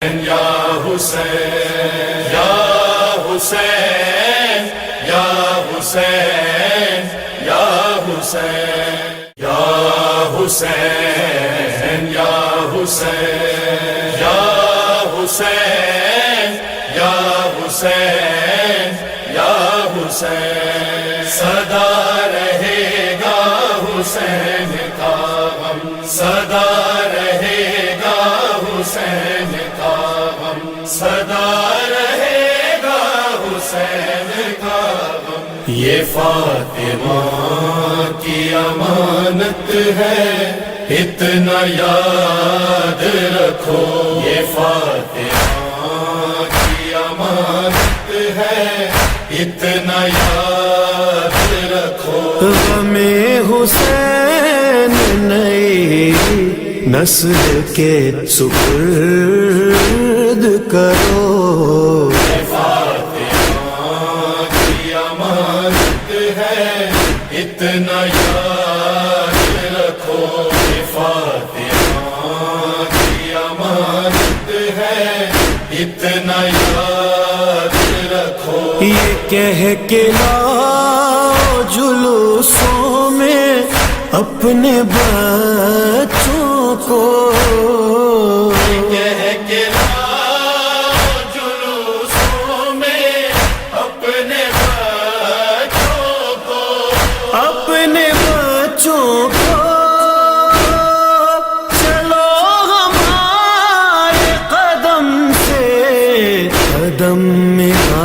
یا حسین یا حسین یا حسین یا حسین یا حسین یا حسین یا حسین یا حسین یا حسین صدا رہے گا حسین کا غم صدا رہے گا حسین کا غم صدا رہے گا حسین کا غم یہ فاطمہ کی امانت ہے اتنا یاد رکھو یہ فاطمہ کی امانت ہے اتنا یاد رکھو غم حسین نئی نسل کے سپرد کرو یہ فاطمہ کی امانت ہے اتنا یاد رکھو یہ فاطمہ کی امانت ہے اتنا یاد رکھو یہ کہہ کے لاؤ جلوسوں میں اپنے بچوں کو کہہ کے لاؤ جلوسوں میں اپنے بچوں کو اپنے بچوں کو چلو ہمارے قدم سے قدم میں آ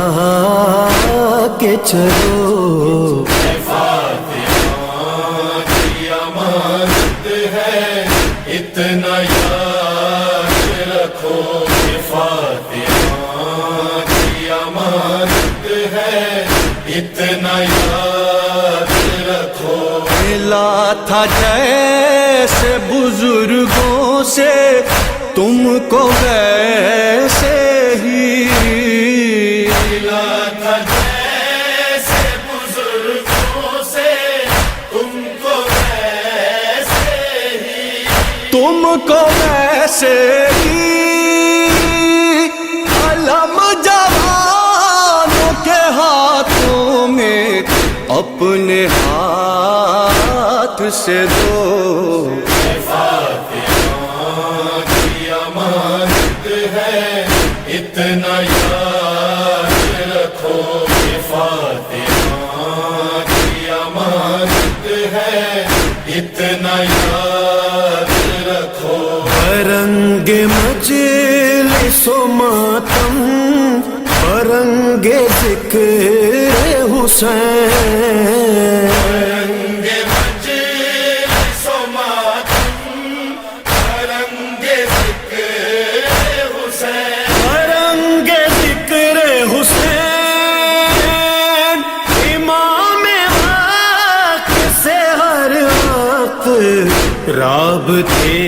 کے چلو یہ فاطمہ کی امانت ہے اتنا یاد رکھو یہ فاطمہ کی امانت ہے اتنا یاد رکھو ملا تھا جیسے بزرگوں سے تم کو ویسے ہی ملا تھا جیسے بزرگوں سے تم کو ویسے ہی تم کو ویسے ہی علم جوانوں کے ہاتھوں میں اپنے ہاتھ سے دو یہ فاطمہ کی امانت ہے اتنا یاد رکھو یہ فاطمہ کی امانت ہے اتنا یاد رکھو برنگ مجلس و ماتم برنگ ذکر حسین رنگ مجلس و ماتم رنگ ذکر حسین برنگ ذکر حسین امام وقت سے ہر وقت رابطے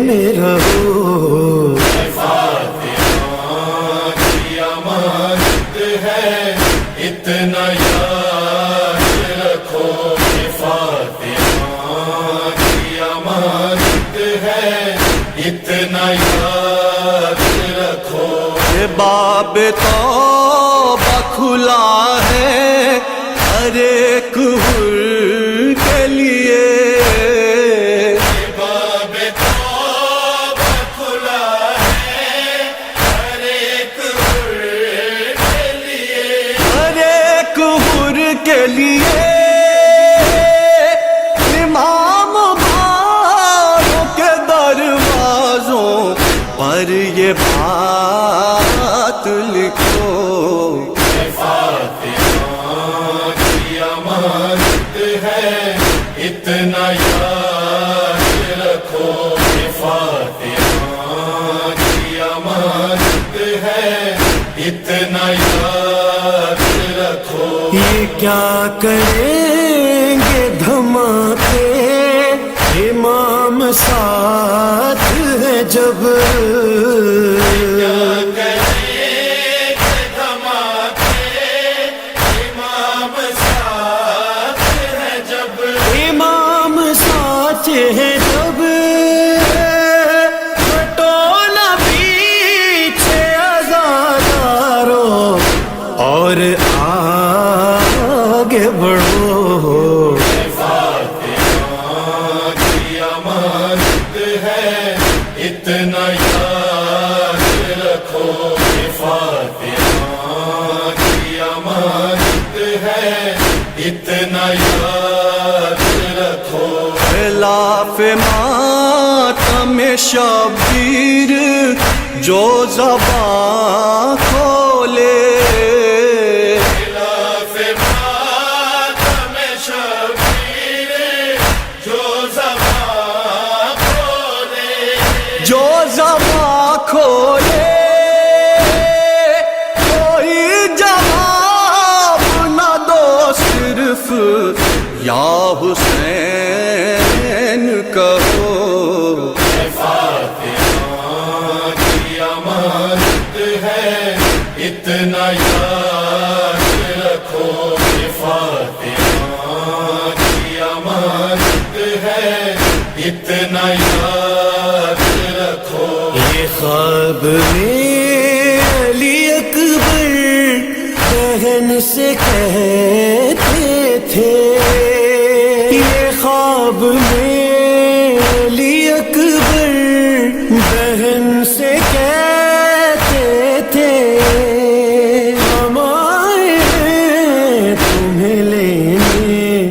میں رہو یہ فاطمہ کی امانت ہے اتنا یاد رکھو یہ فاطمہ کی امانت ہے اتنا یاد رکھو یہ باب توبہ کھلا ہے ہر ایک حر کے لیے باب توبہ کھلا ہے ہر ایک حر کے لیے ہر ایک حر کے لیے امام باروں کے دروازوں پر یہ بات لکھو یہ فاطمہ کی امانت ہے اتنا یاد رکھو یہ فاطمہ کی امانت ہے اتنا یاد رکھو یہ کیا کریں گے دھماکے امام ساتھ ہے جب امام ساتھ ہے جب یاد رکھو کہ فاطمہ کی امانت ہے اتنا یاد رکھو خلاف ماتم شبیر جو زباں کھولے خلاف ماتم شبیر جو زباں کھولے جو زباں کھولے کوئی جواب نہ دو صرف یا حسین کہو فاطمہ کی امانت ہے اتنا یاد رکھو کہ فاطمہ کی امانت ہے اتنا یاد رکھو یہ خواب میں علی اکبر بہن سے کہتے تھے یہ خواب میں علی اکبر بہن سے کہتے تھے ہم آئے ہیں تمہیں لینے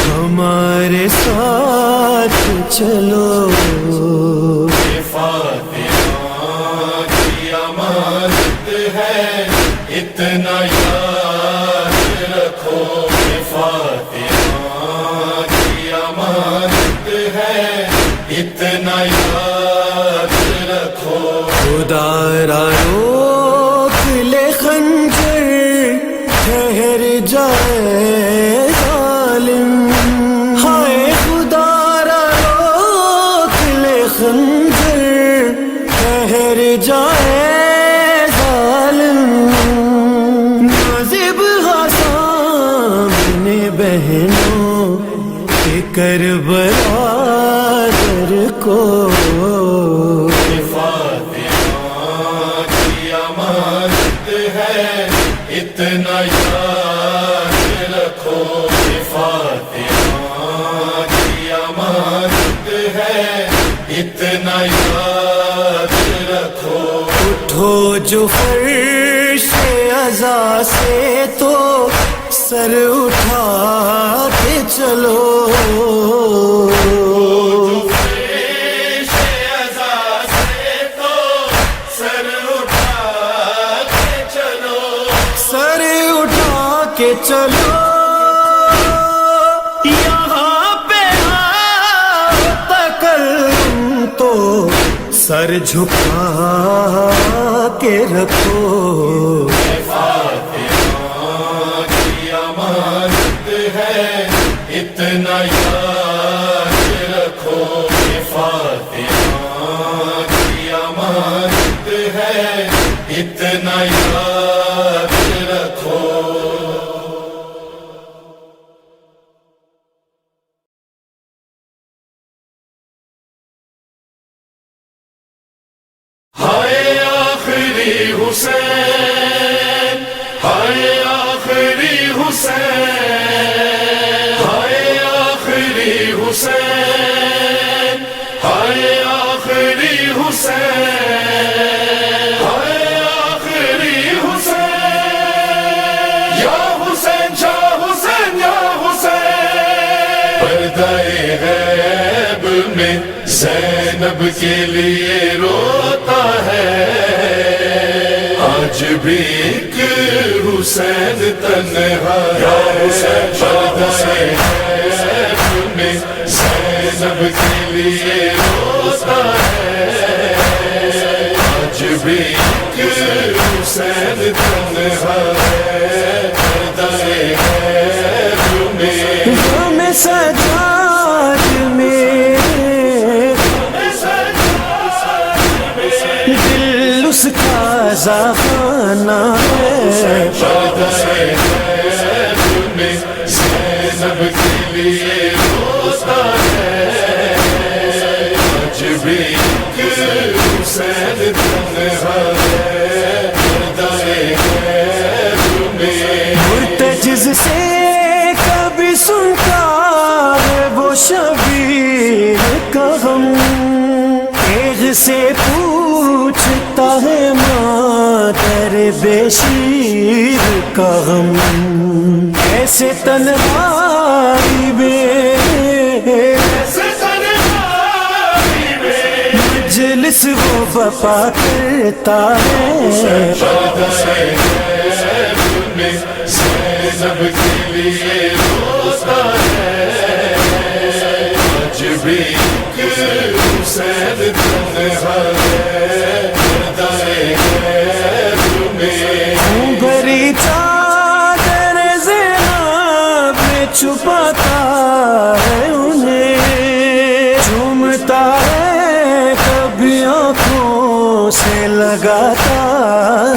ہمارے ساتھ چلو فاطمہ کی امانت ہے اتنا یاد رکھو کہ فاطمہ کی امانت ہے اتنا یاد رکھو خدا را روک لے خنجر ٹھہر جائے ظالم ہائے خدا را روک لے خنجر ٹھہر جائے ظالم نازب سامنے بہنوں کے کربلا در کو فاطمہ کی امانت ہے اتنا یاد رکھو کہ فاطمہ کی امانت ہے اتنا یاد رکھو اٹھو جو فرش عزا سے تو سر اٹھا کے چلو سر اٹھا کے چلو یہاں پہ تکلم تو سر جھکا کے رکھو فاطمہ کی امانت ہے اتنا یاد رکھو کہ فاطمہ کی امانت ہے اتنا یاد رکھو ہائے آخری حسین ہائے آخری حسین ہائے آخری حسین ہائے آخری حسین ہائے آخری حسین یا حسین شاہ حسین یا حسین پردہ غیب میں زینب کے لیے روتا ہے آج بھی ایک حسین تنہا یا حسین پردہ غیب میں زینب کے لیے روتا ہے آج بھی ایک حسین تنہا ہے پردہ غیب میں غم سجاد میں دل اس کا زخانہ ہے پردہ غیب میں زینب کے لیے روتا ہے آج بھی ایک حسین تنہا ہے پردہ غیب میں مرتجز سے کبھی سنتا ہے وہ شبیر کا غم ایغ سے ہے مادر بے شیر کا غم، ایسے تنہائی میں مجلس وہ بپا کرتا ہے، زینب کے لیے روتا ہے، آج بھی حسین تنہا ہے، پردہ غیب میں بھری چادر زینب میں چھپاتا ہے انہیں، چومتا ہے کبھی آنکھوں سے لگاتا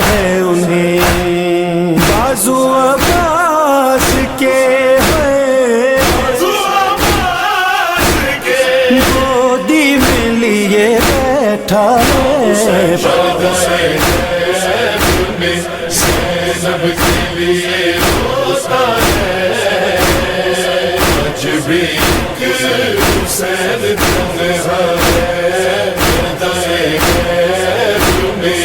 ہے انہیں، بازو عباس کے ہے گودی میں لیے بیٹھا ہے، زینب کے لیے روتا ہے، آج بھی حسین تنہا ہے، پردہ غیب میں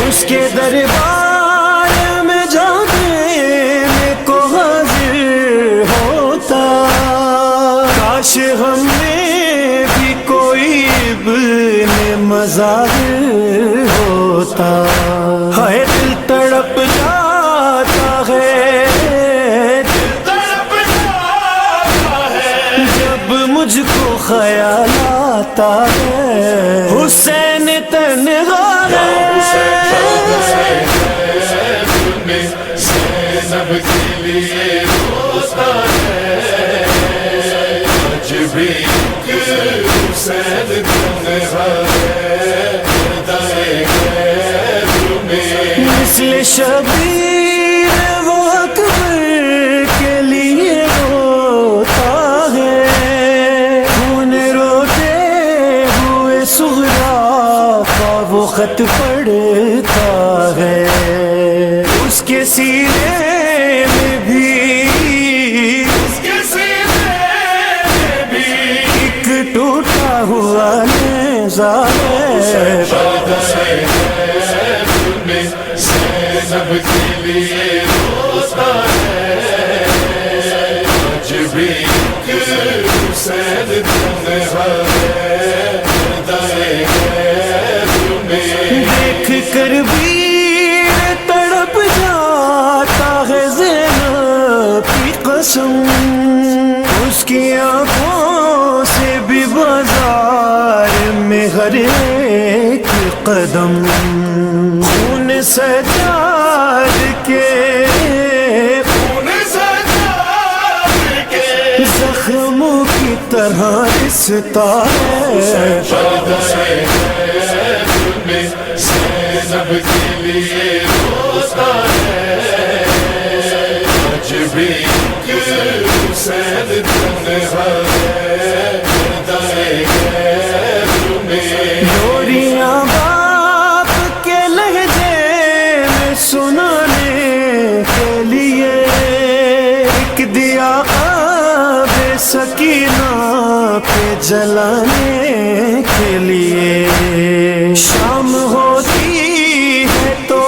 اس کے دربار میں جانے کو حاضر ہوتا، کاش ہم میں بھی کوئی ابن مظاہر ہوتا، ہے دل تڑپ جاتا ہے جب مجھ کو خیال آتا ہے، حسین تنہا ہے، زینب کے لیے روتا ہے، آج بھی حسین تنہا ہے، پردہ غیب میں مثل شبیر وہ اکبر کے لیے روتا ہے، خون روتے ہوئے صغرا کا وہ خط پڑھتا ہے، اس کے سینے میں بھی ایک ٹوٹا ہوا نیزہ ہے، زینب کے لیے روتا ہے، آج بھی حسین تنہا ہے، پردہ غیب میں دیکھ کر بھی تڑپ جاتا ہے زینب کی قسم، اس کی آنکھوں سے بھی بازار میں ہر ایک قدم خون سجاد کے زخموں کی طرح رستا ہے، زینب کے لیے روتا ہے، آج بھی حسین تنہا ہے، پردہ غیب میں لوریاں باپ کے لہجے میں سنانے کے لیے، ایک دیا آب سکینہ پہ جلانے کے لیے، شام ہوتی ہے تو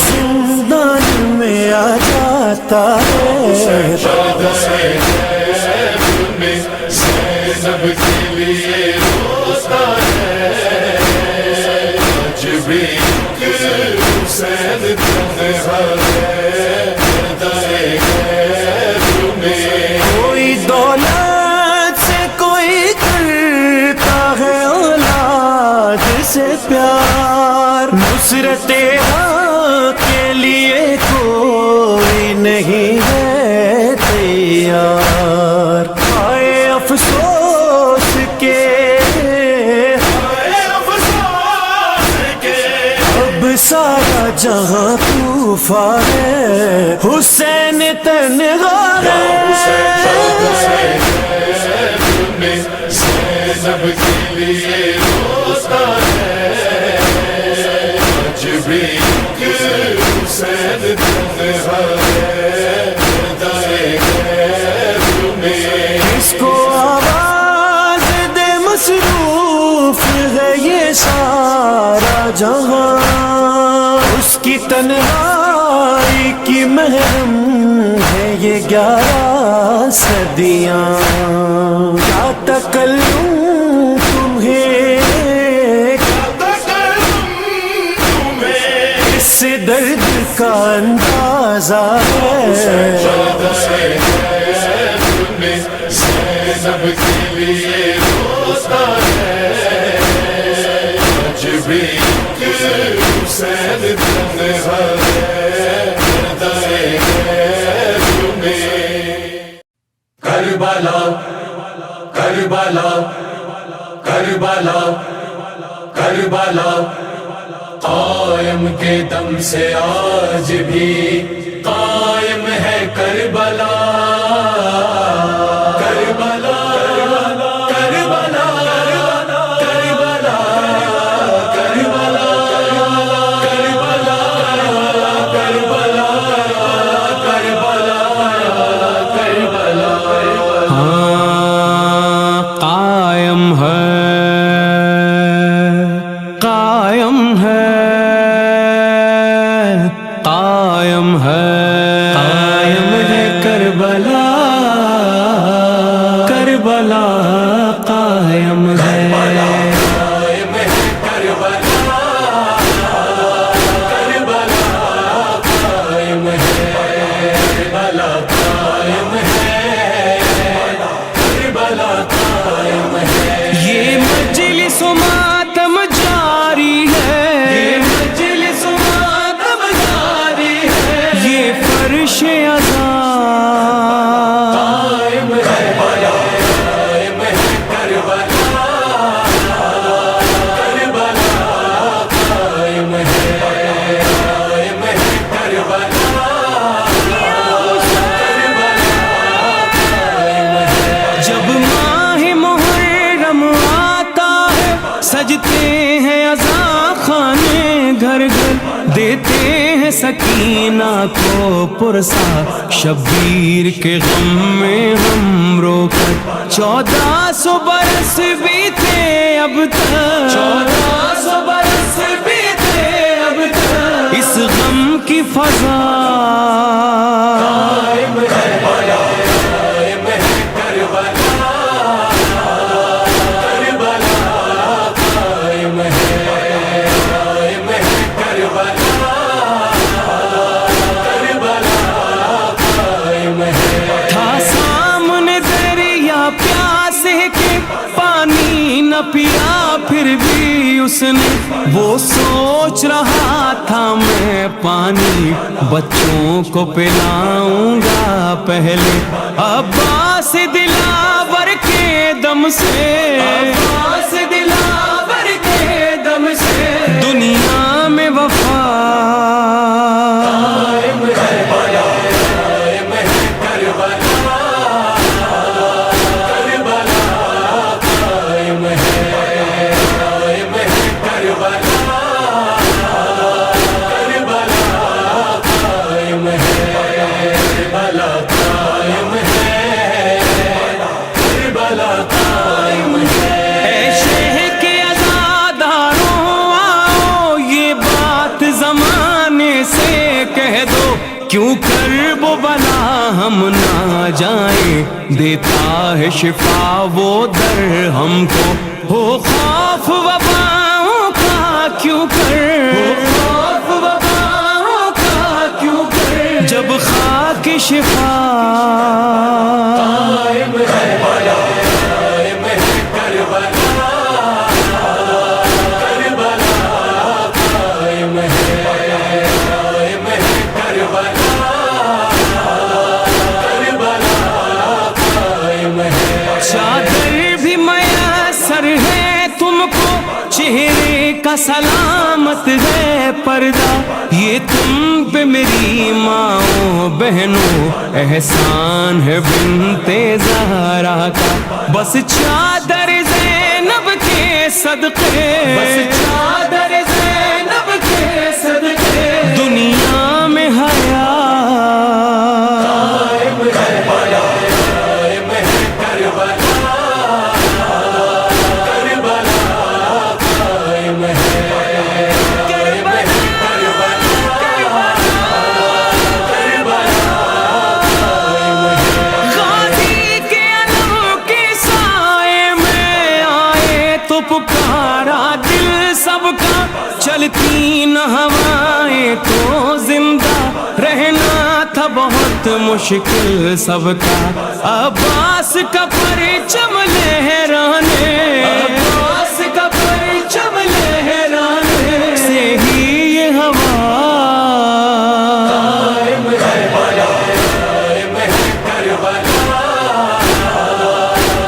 زندان میں آ جاتا ہے، زینب کے لیے روتا ہے، آج بھی حسین تنہا ہے، پردہ غیب میں کوئی دولت سے کوئی کرتا ہے اولاد سے پیار، نصرت حق کے لیے کوئی نہیں ہے تیار، ہائے افسوس کے اب سارا جہاں طوفان ہے، حسین تنہا ہے، زینب کے لیے روتا ہے، آج بھی حسین تنہا ہے، پردہ غیب میں اس کو آواز دے مسرور تنہائی کی محرم ہے یہ 11 صدیاں، کیا تکلم تمہیں اس درد کا اندازہ ہے، سب کے لیے روتا ہے، آج بھی حسین تنہا ہے، دردائے کربلا کربلا کربلا کربلا، قائم کے دم سے آج بھی قائم ہے کربلا، کربلا کربلا کربلا کربلا کربلا کربلا کربلا کربلا، ہاں قائم ہے قائم ہے قائم ہے قائم ہے کربلا کربلا قائم ہے قائم ہے کربلا کربلا قائم ہے کربلا قائم ہے کربلا قائم ہے، یہ مجلس و ماتم جاری ہے، یہ مجلس و ماتم جاری ہے، یہ فرش عزا قائم ہے قائم ہے کربلا کربلا قائم ہے قائم ہے کربلا جب ماہ محرم آتا ہے سجتے ہیں عزا خانے گھر گھر، دیتے ہیں سکینہ کو پرسا شبیر کے غم میں ہم رو کر، 1400 برس بیتے اب تک، 1400 برس بیتے اب تک، اس غم کی فضا قائم ہے قائم ہے کربلا کربلا قائم ہے قائم ہے کربلا کربلا قائم ہے، تھا سامنے دریا پیاسے کے، پانی نہ پیا پھر بھی اس نے، وہ سوچ رہا تھا میں پانی بچوں کو پلاؤں گا پہلے، عباس دلاور کے دم سے، عباس دلاور کے دم سے، دنیا میں وفا قائم ہے قائم ہے کربلا کربلا قائم ہے قائم ہے کربلا کربلا قائم ہے کربلا قائم ہے کربلا قائم ہے، اے شہر کے عزاداروں آؤ یہ بات زمانے سے کہہ دو، کیوں کرب و بلا ہم نہ جائیں، دیتا ہے شفا وہ در ہم کو، ہو خوف وباؤں کا کیوں کر، ہو خوف وباؤں کا کیوں کر، جب خاک شفا قائم ہے قائم ہے کربلا کربلا قائم ہے قائم ہے کربلا کربلا قائم ہے، چادر بھی میسر ہے تم کو، چہرے کا سلامت ہے پردہ، یہ تم پہ میری ماں بہنوں احسان ہے بنت زہرا کا، بس چادر زینب کے صدقے، بس چادر زینب کے صدقے، دنیا میں حیا قائم ہے قائم ہے کربلا کربلا قائم ہے قائم ہے کربلا پکارا دل سب کا، چلتی نہ ہوائیں تو زندہ رہنا تھا بہت مشکل سب کا، عباس کا پرچم لہرانے، عباس کا پرچم لہرانے سے ہی یہ ہوا قائم ہے، قائم ہے کربلا،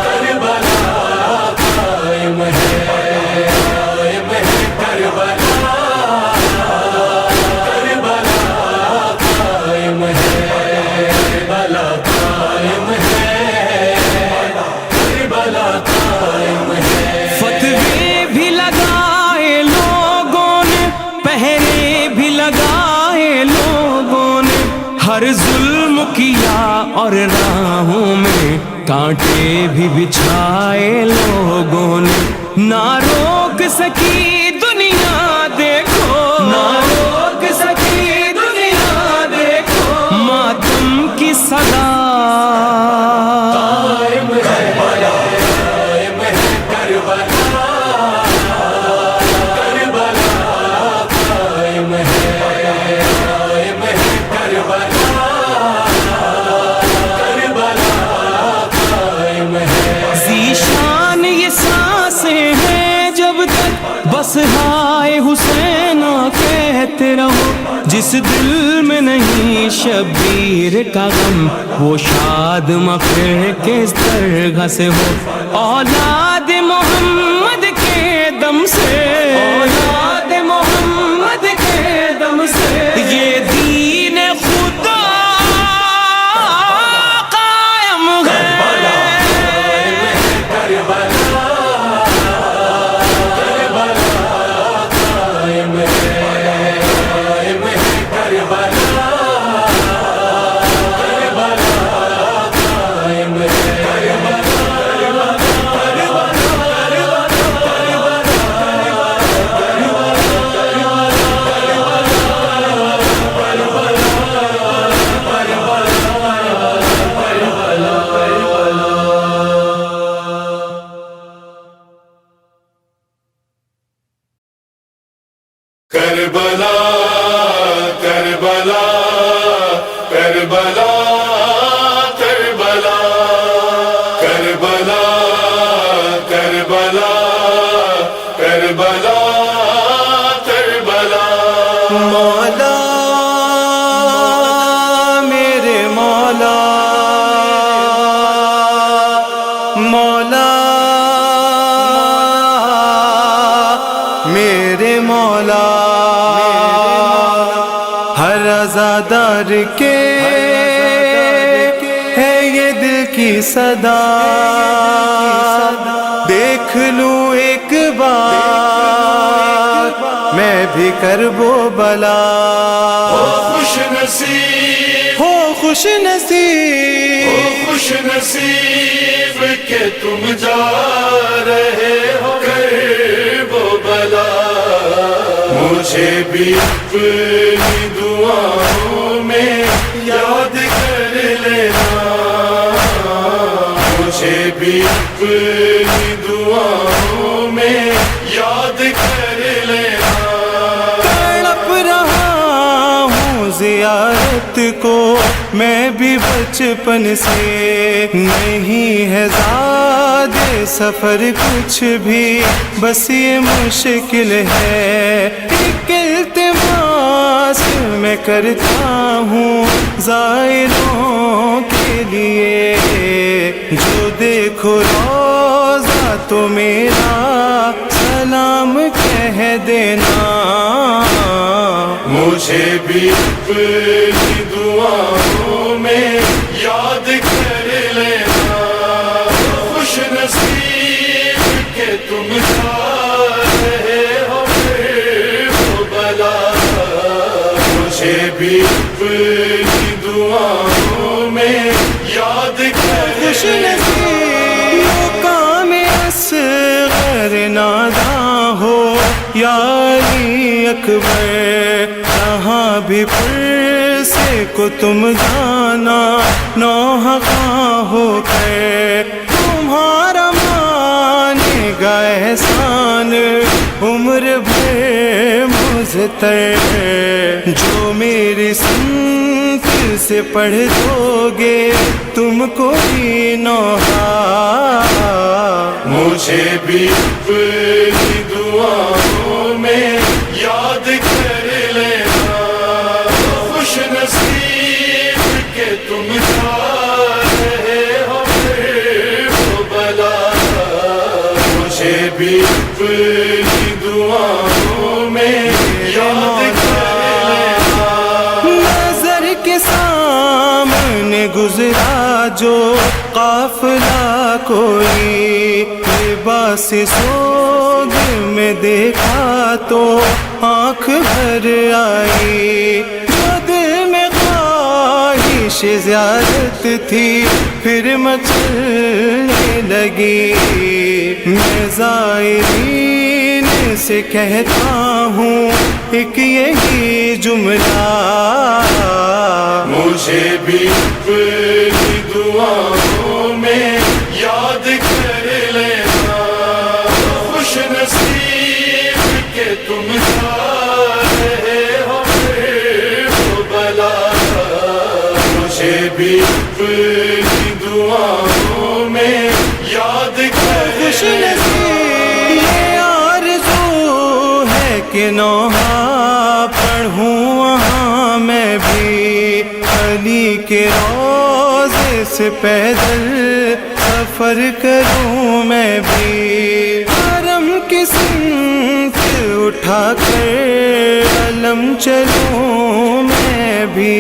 کربلا قائم ہے، قائم ہے کربلا، کربلا قائم ہے، کربلا قائم ہے، کربلا قائم ہے۔ فتوے بھی لگائے لوگوں نے، پہرے بھی لگائے لوگوں نے، ہر ظلم کیا اور راہوں میں کانٹے بھی بچھائے لوگوں نے، نہ روک سکی دنیا دیکھو، نہ روک سکی دنیا دیکھو ماتم کی صدا، قائم ہے، قائم ہے کربلا، کربلا قائم ہے، قائم ہے کربلا، کربلا قائم ہے۔ ذیشان یہ سانسیں ہیں جب تک بس ہائے حسین کہتے رہو، جس دل میں نہیں شبیر کا غم وہ شاد مفر کس طرح سے ہو، اولاد محمد کے دم سے، اولاد محمد کے دم سے یہ دین خدا قائم ہے، کربلا، کربلا قائم ہے، قائم ہے کربلا، کربلا قائم ہے، کربلا، کربلا، کربلا، کربلا، کربلا، کربلا، کربلا، کربلا۔ مولا میرے مولا، مولا میرے مولا، ہر عزادار کے ہے یہ دل کی صدا، دیکھ لوں ایک بار میں بھی کرب و بلا، خوش نصیب، ہو خوش نصیب، خوش نصیب کہ تم جا رہے ہو کرب و بلا، مجھے بھی اپنی دعاؤں میں یاد کر لینا، مجھے بھی اپنی دعاؤں میں یاد کر لینا۔ تڑپ رہا ہوں زیارت کو میں بھی بچپن سے، نہیں ہے زاد سفر کچھ بھی، بس یہ مشکل ہے ایک التماس میں کرتا ہوں زائروں کے لیے، جو دیکھو روضہ تو میرا سلام کہہ دینا، مجھے بھی اپنی دعاؤں میں یاد کر لینا، خوش نصیب کہ تم جا رہے ہو کرب و بلا، مجھے بھی اپنی دعاؤں میں یاد کر خوش نصیب مقام اصغر ناداں ہو یا علی اکبر، جہاں بھی پھر سے کو تم جانا نوحہ ہو کر، تمہارا مانے گئے احسان عمر بھر مزتر، جو میری سمت سے پڑھ دو گے تم کو بھی نوحہ، مجھے بھی اپنی دعاؤں میں یاد کر لینا، خوش نصیب کہ تم جا رہے ہو پھر وہ بلا، مجھے بھی اپنی دعاؤں میں یاد کر لینا۔ نظر کے سامنے گزرا جو قافلہ کوئی، لباس سوگ میں دیکھا تو آنکھ بھر آئی، جو دل میں خواہش زیارت تھی پھر مچلنے لگی، میں زائرین سے کہتا ہوں ایک یہی جملہ، مجھے بھی اپنی دعاؤں میں یاد کر لینا، خوش نصیب کہ تم جا رہے ہو پھر وہ بلا، مجھے بھی اپنی دعاؤں میں یاد کر لینا۔ یہ آرزو ہے کہ نوحہ پڑھوں وہاں میں بھی، علی کے روضے سے پیدل سفر کروں میں بھی، حرم کی سمت اٹھا کر علم چلوں میں بھی،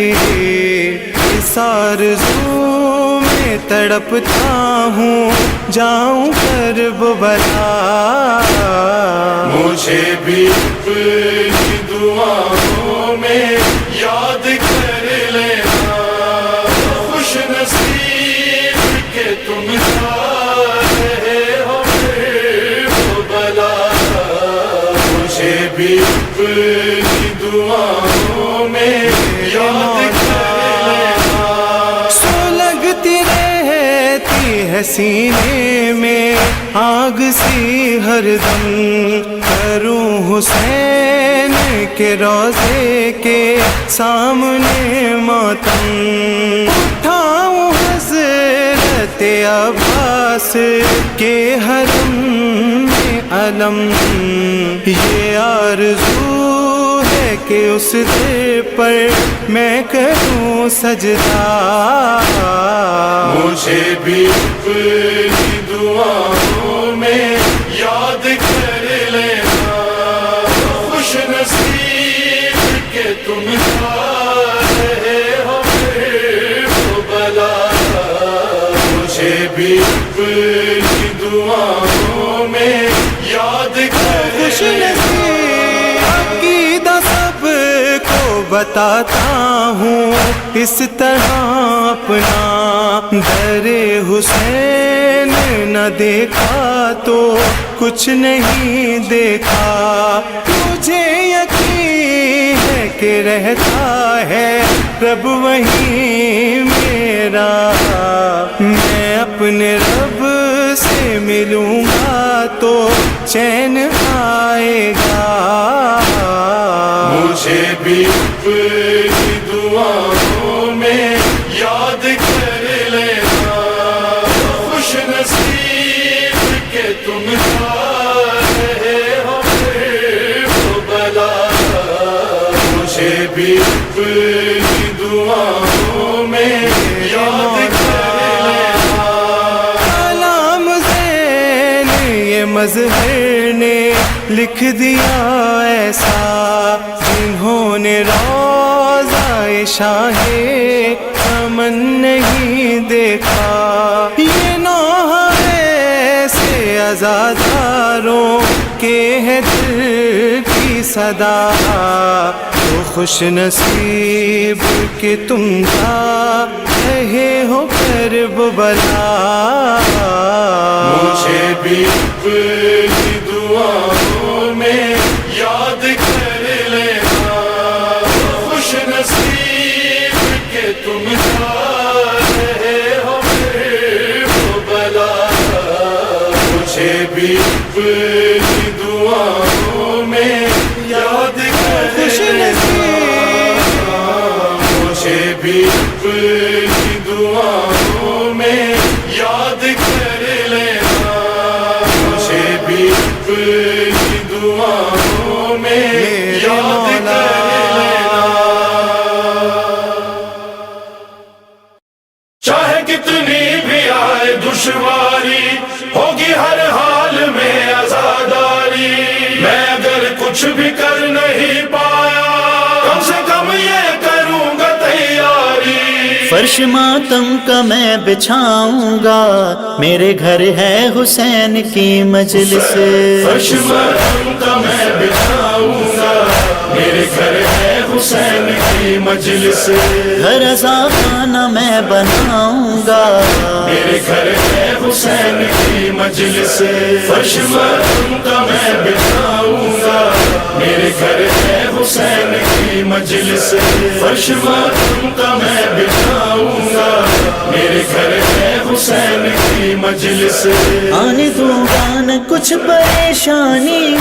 اس آرزو میں تڑپتا ہوں جاؤں کربلا، مجھے بھی اپنی دعاؤں میں یاد کر لینا، خوش نصیب کہ تم جا رہے ہو پھر وہ بلا، مجھے بھی اپنی دعاؤں میں یاد کر لینا۔ سو لگتی رہتی ہے سینے میں آگ سی ہر دم، کروں حسین کے روضے کے سامنے ماتم، اٹھاؤں حضرت عباس کے حرم میں علم، یہ آرزو ہے کہ اس در پر میں کروں سجدہ، مجھے بھی اپنی دعاؤں میں یاد کر لینا، خوش نصیب کہ تم جا رہے ہو پھر وہ بلا، مجھے بھی اپنی دعاؤں میں یاد کر لینا۔ عقیدہ سب کو بتاتا ہوں اس طرح اپنا، در حسین نہ دیکھا تو کچھ نہیں دیکھا، مجھے یقین ہے کہ رہتا ہے رب وہیں میرا، میں اپنے رب سے ملوں گا تو چین آئے گا، مجھے بھی اپنی دعاؤں میں یاد کر لینا، خوش نصیب کہ تم جا رہے ہو پھر وہ بلا، مجھے بھی اپنی دعاؤں میں یاد کر لینا۔ کلام زین یہ مظہر نے لکھ دیا ایسا، جنہوں نے روضہ شاہ چمن نہیں دیکھا، یہ نوحہ ایسے عزاداروں کے ہے دل کی صدا، تو خوش نصیب کہ تم جا رہے ہو کربلا، مجھے بھی اپنی دعاؤں میں یاد کر لینا، خوش نصیب کہ تم جا رہے ہو پھر وہ بلا، مجھے بھی بھی اپنی دعاؤں میں یاد کر لینا، مجھے بھی اپنی دعاؤں میں یاد کر لینا، چاہے کتنی بھی آئے دشواری ہوگی ہر حال میں عزاداری، میں اگر کچھ بھی کر نہیں پایا کم سے کم یہ کروں گا تیاری، فرش ماتم کا میں بچھاؤں گا، میرے گھر ہے حسین کی مجلس، فرش ماتم کا میں بچھاؤں گا، میرے گھر ہے حسین کی مجلس، گھر رضا خانہ میں بناؤں گا، میرے گھر ہے حسین کی مجلس، فرش ماتم کا میں بچھاؤں گا، میرے گھر ہے حسین کی مجلس، فرش ماتم کا میں بچھاؤں گا، میرے گھر ہے حسین کی مجلس، آنے دوں گا نہ کچھ پریشانی،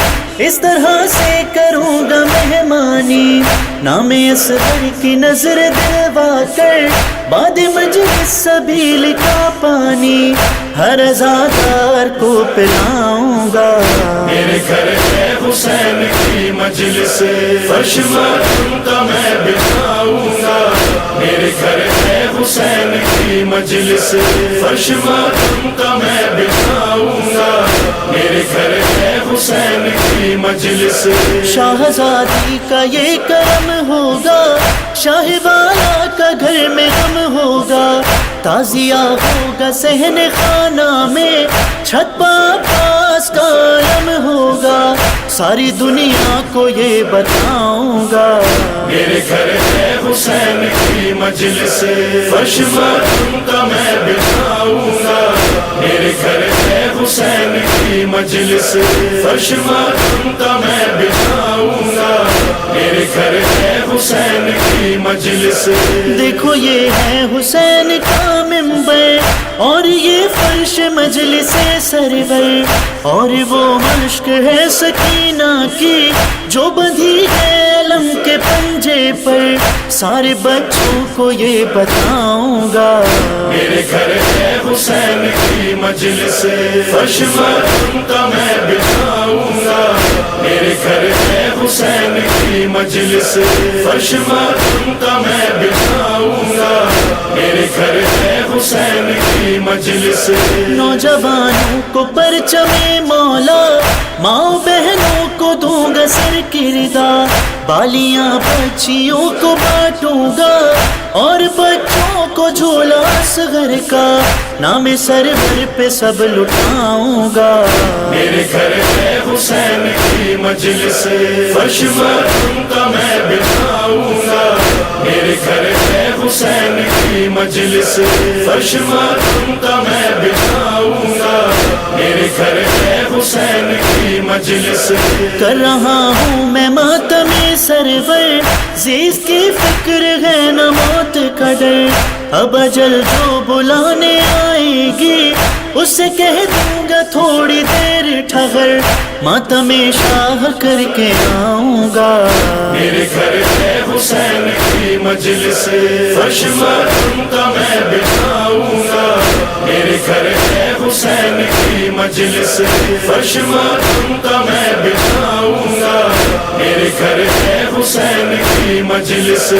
اس طرح سے کروں گا مہمانی، نام اصغر کی نظر دلوا کر بعد مجلس سبیل کا پانی، ہر عزادار کو پلاؤں گا، میرے گھر ہے حسین کی مجلس، فرش ماتم کا میں بچھاؤں گا، میرے گھر ہے حسین کی مجلس، فرش ماتم کا میں بچھاؤں گا، میرے گھر ہے حسین کی مجلس، شاہزادی کا یہ کرم ہوگا، شاہ والا کا گھر میں غم ہوگا، تازیہ ہوگا صحن خانہ میں، چھت پا عباس کا علم ہوگا، ساری دنیا کو یہ بتاؤں گا، میرے گھر ہے حسین کی مجلس، فرش ماتم کا میں بچھاؤں گا، میرے گھر ہے حسین کی مجلس، فرش ماتم کا میں بچھاؤں گا، میرے گھر ہے حسین کی مجلس، دیکھو یہ ہے حسین کا منبر، اور یہ فرش مجلس سرور، اور وہ مشک ہے سکینہ کی جو بندھی ہے علم کے پنجے پر، سارے بچوں کو یہ بتاؤں گا، میرے گھر ہے حسین کی مجلس، فرش ماتم کا میں بچھاؤں گا، میرے گھر ہے حسین کی مجلس، فرش ماتم کا میں بچھاؤں گا، میرے گھر ہے حسین کی مجلس، نوجوانوں کو پرچم مولا، ماں بہنوں کو دوں گا سر کردار، بالیاں بچیوں کو بانٹوں گا، اور بچوں کو جھولا اصغر کا، نام سرور پہ سب لٹاؤں گا، میرے گھر ہے حسین کی مجلس، فرش ماتم کا میں بچھاؤں گا، میرے گھر ہے حسین کی مجلس، فرش ماتم کا میں بچھاؤں گا، میرے گھر ہے حسین کی مجلس، کر رہا ہوں میں ماتم سرور، زیز کی فکر ہے نہ موت کا ڈر، اب اجل جو بلانے آئے گی اسے کہہ دوں گا تھوڑی دیر ٹھہر، ماتم شاہ کر کے آؤں گا، میرے گھر ہے حسین کی مجلس، فرش ماتم کا میں بچھاؤں گا، میرے گھر ہے حسین کی مجلس، فرش ماتم کا میں بچھاؤں گا، میرے گھر ہے حسین کی مجلس،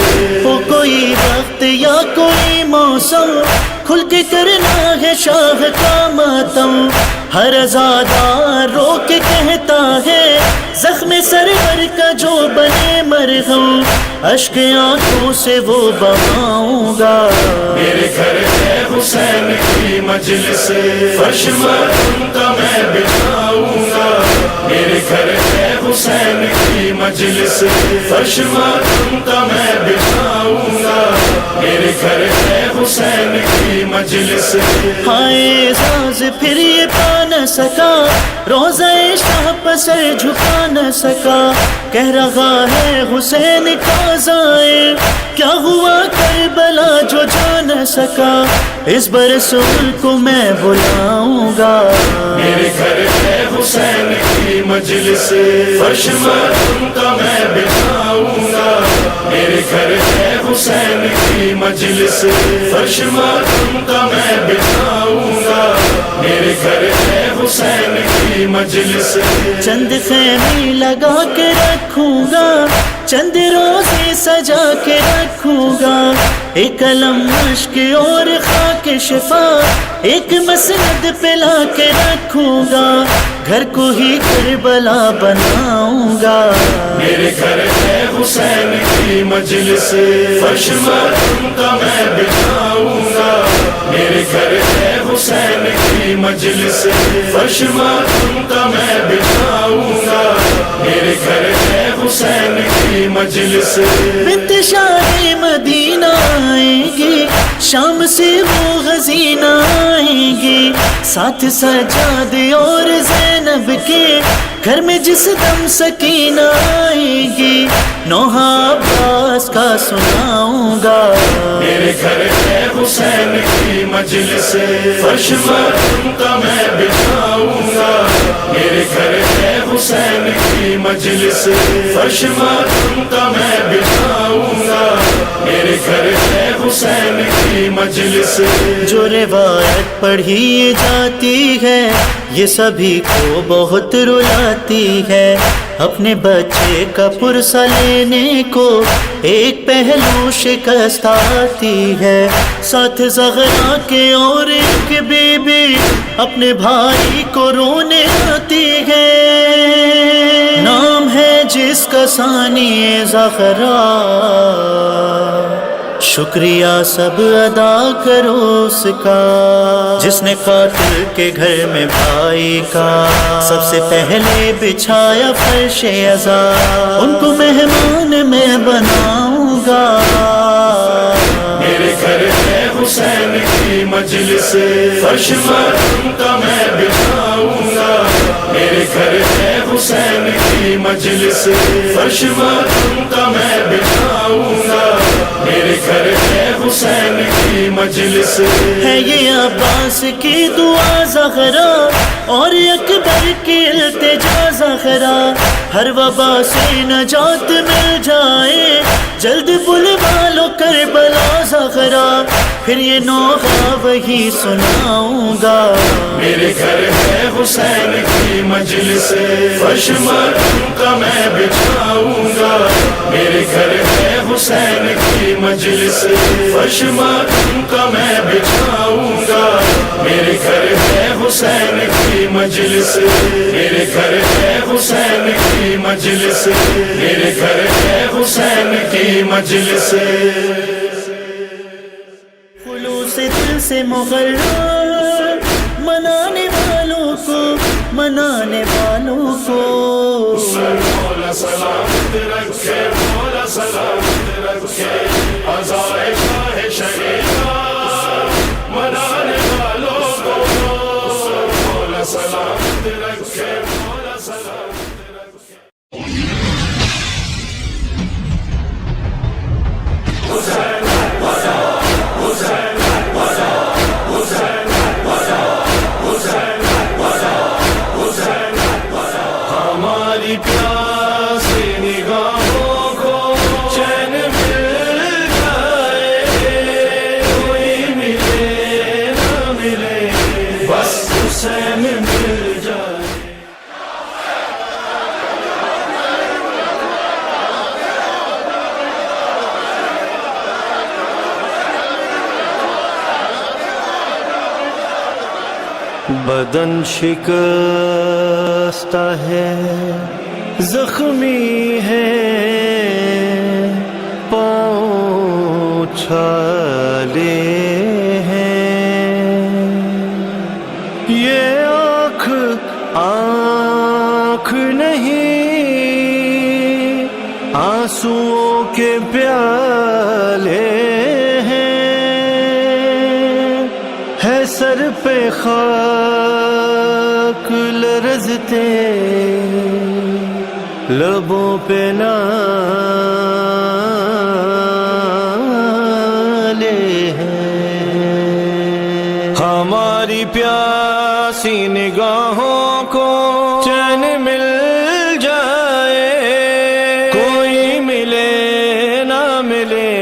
ہو کوئی وقت یا کوئی موسم کھل کے کرنا ہے شاہ کا ماتم، ہر عزادار رو کے کہتا ہے زخم سرور کا جو بنے مرہم، اشک آنکھوں سے وہ بہاؤں گا، میرے گھر ہے حسین کی مجلس، فرش ماتم کا میں بچھاؤں گا، میرے گھر ہے حسین کی مجلس، فرش ماتم کا میں بچھاؤں گا، میرے گھر ہے حسین کی مجلس، ہائے اعزاز پھر یہ پا نہ سکا، روزہ شاہ پر سر جھکا نہ سکا، کہہ رہا ہے حسین کا زائر، کیا ہوا کربلا جو جا نہ سکا، اس برسول کو میں بلاؤں گا۔ میرے گھر ہے حسین کی مجلس، فرش ماتم کا میں بچھاؤں گا۔ میرے گھر ہے حسین کی مجلس، فرش ماتم کا میں بچھاؤں گا۔ میرے گھر ہے حسین کی مجلس، چند خیمے لگا کے رکھوں گا، چند روزے سجا کے رکھوں گا، ایک علم مشک اور خاک شفا ایک مسند پہ لا کے رکھوں گا، گھر کو ہی کربلا بناؤں گا۔ میرے گھر ہے حسین کی مجلس، فرش ماتم کا میں بچھاؤں گا۔ میرے گھر ہے حسین کی مجلس، فرش ماتم کا میں بچھاؤں گا۔ میرے گھر ہے حسین کی مجلس، بنت شاہ مدینہ آئیں گی، شام سے وہ حسینہ آئیں گی، ساتھ سجاد اور زینب کے گھر میں جس دم سکینہ آئے گی، نوحہ عباس کا سناؤں گا۔ میرے گھر ہے حسین کی مجلس، فرش ماتم کا میں بچھاؤں گا۔ میرے گھر ہے حسین کی مجلس، فرش ماتم کا میں بچھاؤں گا۔ میرے گھر ہے حسین کی مجلس، جو روایت پڑھی جاتی ہے یہ سبھی کو بہت رلاتی ہے، اپنے بچے کا پرسہ لینے کو ایک پہلو شکست آتی ہے، ساتھ زغرا کے اور ایک بی بی اپنے بھائی کو رونے آتی ہے، نام ہے جس کا ثانی زغرا، شکریہ سب ادا کرو اس کا، جس نے قاتل کے گھر میں بھائی کا سب سے پہلے بچھایا فرش عزا، ان کو مہمان میں بناؤں گا۔ میرے گھر ہے حسین کی مجلس، فرش ماتم کا میں بچھاؤں گا۔ میرے گھر ہے حسین کی مجلس، فرش ماتم کا میں بچھاؤں گا۔ میرے گھر ہے حسین کی مجلس، ہے یہ عباس کی دعا زہرا اور اکبر کی التجا زہرا، ہر وبا سے نجات مل جائے، جلد بلوا لو کربلا زہرا، پھر یہ نوحہ وہی سناؤں گا۔ میرے گھر ہے حسین کی مجلس، فرش ماتم کا میں بچھاؤں گا۔ میرے گھر ہے حسین کی مجلس، فرش ماتم کا میں بچھاؤں گا۔ میرے گھر ہے حسین کی مجلس، میرے گھر ہے حسین کی مجلس، میرے گھر ہے حسین کی مجلس۔ خلوص دل سے مغرر منانے والوں کو، منانے والوں کو، مولا سلامت رکھے، مولا سلامت رکھے، عزائے شاہ شریعہ منانے والوں کو، مولا سلامت رکھے، مولا سلامت رکھے۔ حسین حسین حسین حسین حسین ہماری پیاسی نگاہوں کو چین مل جائے، کوئی ملے نہ ملے بس حسین مل جائے۔ بدن شکستہ ہے، زخمی ہے، پاؤں چھالے ہیں، یہ آنکھ نہیں، آنسوؤں کے پیالے ہیں، ہے سر پہ خاک لرزتے لبوں پہ نالے ہیں، ہماری پیاسی نگاہوں کو چین مل جائے، کوئی ملے نہ ملے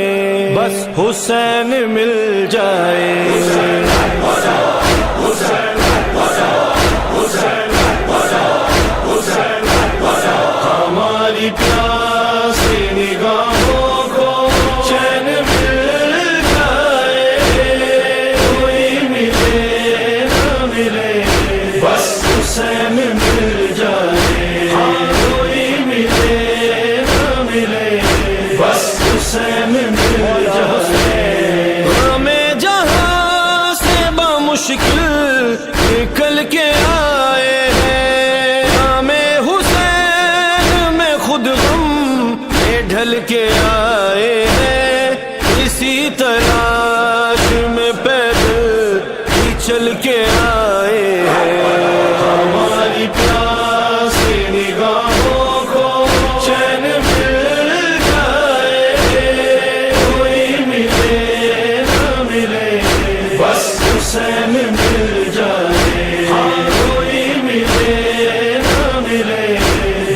بس حسین مل جائے۔ ہماری پیاسی نگاہوں کو چین مل جائے، کوئی ملے نہ ملے بس حسین مل جائے، کوئی ملے نہ ملے بس حسین مل جائے۔ ہمیں جہاں سے بمشکل نکل کے آئے ہیں، ہمیں حسین میں خود غم میں ڈھل کے آئے ہیں، اسی تلاش میں پیدل ہی چل کے آئے ہیں۔ ہماری پیاسی نگاہوں کو چین مل جائے، کوئی ملے نہ ملے بس حسین مل جائے، کوئی ملے نہ ملے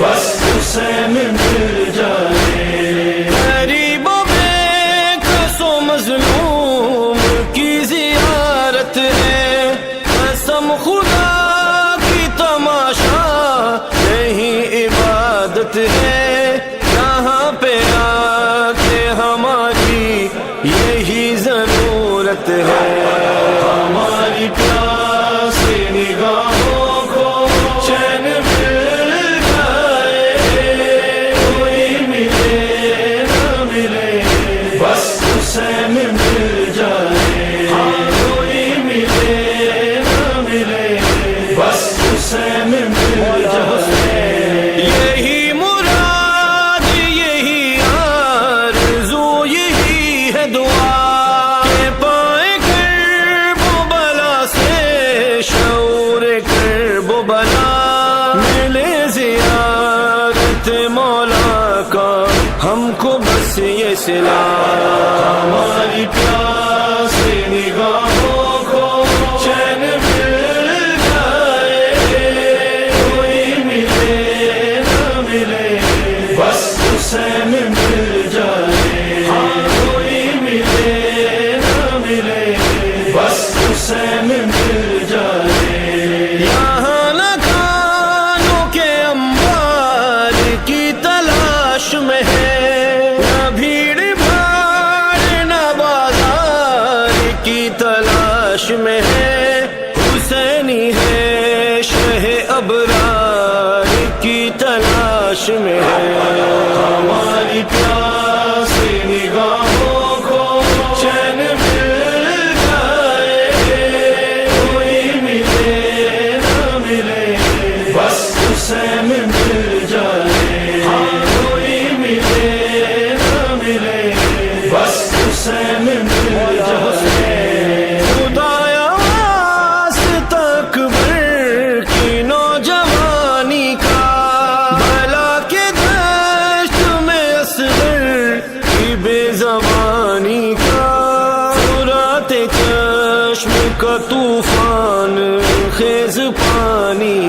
بس حسین مل جائے۔ غریبوں میں کسو مظلوم کی زیارت ہے، قسم خدا کی تماشا نہیں عبادت ہے، یہاں پہ آ کے ہماری یہی ضرورت ہے۔ ہماری پیاسی نگاہوں کو چین مل جائے، کوئی ملے نہ ملے بس حسین مل جائے، کوئی ملے نہ ملے بس حسین مل جائے۔ یہی مراد یہی آرزو یہی ہے دعا کہ پائے کرب و بلا سے شعور کرب و بلا، ملے زیارت مولا کا ہم کو بس یہ صلہ۔ ہماری پیاسی نگاہوں کو چین مل جائے، کوئی ملے نہ ملے بس حسین مل جائے، کوئی ملے نہ ملے بس حسین مل جائے۔ یہاں نہ کانوں کے انبار کی تلاش میں ہے، نہ بھیڑ بھاڑ نہ بازار کی تلاش میں ہے، حسینی ہے شہ ابرار کی تلاش میں ہے۔ ہماری پیاسی نگاہوں کو چین مل جائے، کوئی ملے نہ ملے بس حسین مل جائے، کوئی ملے نہ ملے بس حسین مل جائے۔ خدایا واسطہ اکبر کی نوجوانی کا، بلا کے دشت میں اصغر کی بے زبانی کا، فرات چشم کا طوفان خیز پانی